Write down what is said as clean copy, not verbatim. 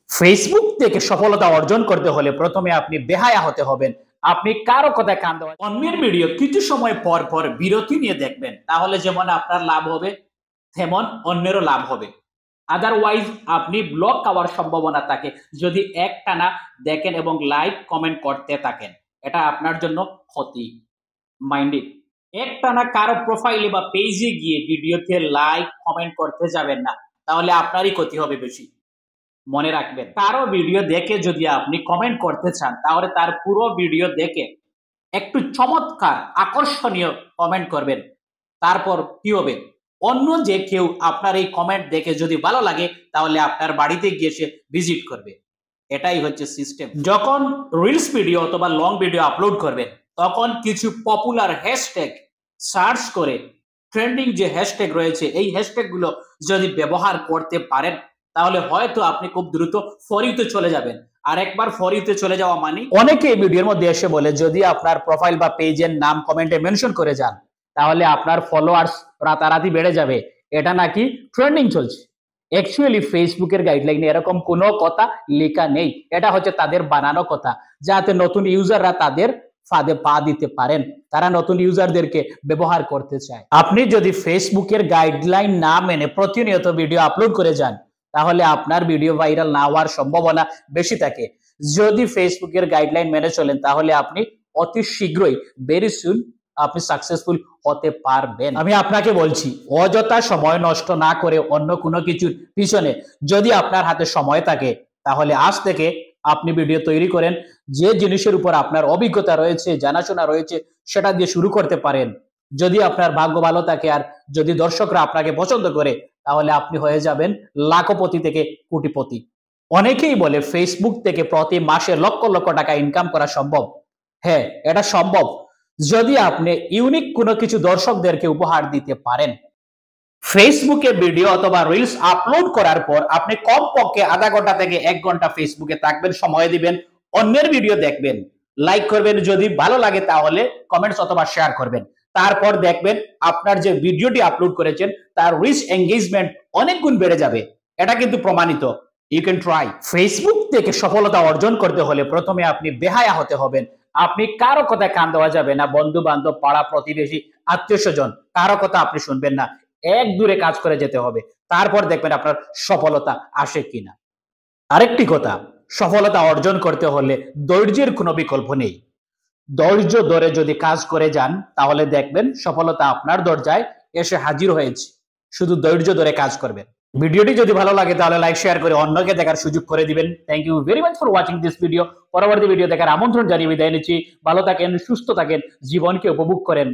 Facebook থেকে সফলতা অর্জন করতে হলে প্রথমে আপনি বেহায়া হতে হবেন। আপনি কারো কথায় কান দেওয়া, অন্যের ভিডিও কিছু সময় পর পর বিরতি নিয়ে দেখবেন, তাহলে যেমন আপনার লাভ হবে তেমন অন্যেরও লাভ হবে। আদারওয়াইজ আপনি ব্লক খাওয়ার সম্ভাবনা থাকে যদি একটানা দেখেন এবং লাইক কমেন্ট করতে থাকেন। এটা আপনার জন্য ক্ষতি। মাইন্ডে একটানা কারো প্রোফাইলে বা পেজে গিয়ে ভিডিওতে লাইক কমেন্ট করতে যাবেন না, তাহলে আপনারই ক্ষতি হবে বেশি। মনে রাখবেন, কারো ভিডিও দেখে যদি আপনি কমেন্ট করতে চান তাহলে তার পুরো ভিডিও দেখে একটু চমৎকার আকর্ষণীয় কমেন্ট করবেন। তারপর কি হবে, অন্য যে কেউ আপনার এই কমেন্ট দেখে যদি ভালো লাগে তাহলে আপনার বাড়িতে গিয়ে সে ভিজিট করবে। এটাই হচ্ছে সিস্টেম। যখন রিলস ভিডিও অথবা লং ভিডিও আপলোড করবেন তখন কিছু পপুলার হ্যাশট্যাগ সার্চ করে, ট্রেন্ডিং যে হ্যাশট্যাগ রয়েছে এই হ্যাশট্যাগ গুলো যদি ব্যবহার করতে পারেন তাহলে হয়তো আপনি খুব দ্রুত ফর ইউতে চলে যাবেন। আর একবার ফর ইউতে চলে যাওয়া মানে, অনেকে এই ভিডিওর মধ্যে এসে বলে যদি আপনার প্রোফাইল বা পেজের নাম কমেন্টে মেনশন করে যান তাহলে আপনার ফলোয়ার্স রাতারাতি বেড়ে যাবে। এটা নাকি ট্রেন্ডিং চলছে। অ্যাকচুয়ালি ফেসবুকের গাইডলাইনে এরকম কোনো কথা লেখা নেই। এটা হচ্ছে তাদের বানানো কথা, যাতে নতুন ইউজাররা তাদের ফাঁদে পা দিতে পারেন। তারা নতুন ইউজারদেরকে ব্যবহার করতে চায়। আপনি যদি ফেসবুকের গাইডলাইন না মেনে প্রতিনিয়ত ভিডিও আপলোড করে যান তাহলে আপনার ভিডিও ভাইরাল না হওয়ার সম্ভাবনা বেশি থাকে। যদি ফেসবুকের গাইডলাইন মেনে চলেন তাহলে আপনি অতি শীঘ্রই, ভেরি সুন, আপনি সাকসেসফুল হতে পারবেন। আমি আপনাকে বলছি, অযথা সময় নষ্ট না করে অন্য কোনো কিছুর পিছনে যদি আপনার হাতে সময় থাকে তাহলে আজ থেকে আপনি ভিডিও তৈরি করেন। যে জিনিসের উপর আপনার অভিজ্ঞতা রয়েছে, জানাশোনা রয়েছে, সেটা দিয়ে শুরু করতে পারেন। যদি আপনার ভাগ্য ভালো থাকে আর যদি দর্শকরা আপনাকে পছন্দ করে তাহলে আপনি হয়ে যাবেন লাখপতি থেকে কোটিপতি। অনেকেই বলে ফেসবুক থেকে প্রতি মাসে লক্ষ লক্ষ টাকা ইনকাম করা সম্ভব। হ্যাঁ, এটা সম্ভব যদি আপনি ইউনিক কোনো কিছু দর্শকদেরকে উপহার দিতে পারেন। ফেসবুকে ভিডিও অথবা রিলস আপলোড করার পর আপনি কমপক্ষে আধা ঘন্টা থেকে 1 ঘন্টা ফেসবুকে থাকবেন, সময় দিবেন, অন্যের ভিডিও দেখবেন, লাইক করবেন, যদি ভালো লাগে তাহলে কমেন্টস অথবা শেয়ার করবেন। তারপর দেখবেন আপনার যে ভিডিওটি আপলোড করেছেন তার রিচ এঙ্গেজমেন্ট অনেক গুণ বেড়ে যাবে। এটা কিন্তু প্রমাণিত। You can try. ফেসবুক থেকে সফলতা অর্জন করতে হলে প্রথমে আপনি বেহায়া হতে হবেন। আপনি কারো কথায় কান দেওয়া যাবে না। বন্ধু বান্ধব, পাড়া প্রতিবেশী, আত্মীয় স্বজন, কারো কথা আপনি শুনবেন না। এক দূরে কাজ করে যেতে হবে, তারপর দেখবেন আপনার সফলতা আসে কিনা। আরেকটি কথা, সফলতা অর্জন করতে হলে ধৈর্যের কোনো বিকল্প নেই। ধৈর্য ধরে যদি কাজ করে যান তাহলে দেখবেন সফলতা আপনার দরজায় এসে হাজির হয়েছে। শুধু ধৈর্য ধরে কাজ করবেন। ভিডিওটি যদি ভালো লাগে তাহলে লাইক শেয়ার করে অন্যকে দেখার সুযোগ করে দিবেন। Thank you very much for watching this video. পরবর্তী ভিডিও দেখার আমন্ত্রণ জানিয়ে বিদায় নিচ্ছি। ভালো থাকেন, সুস্থ থাকেন, জীবনকে উপভোগ করেন।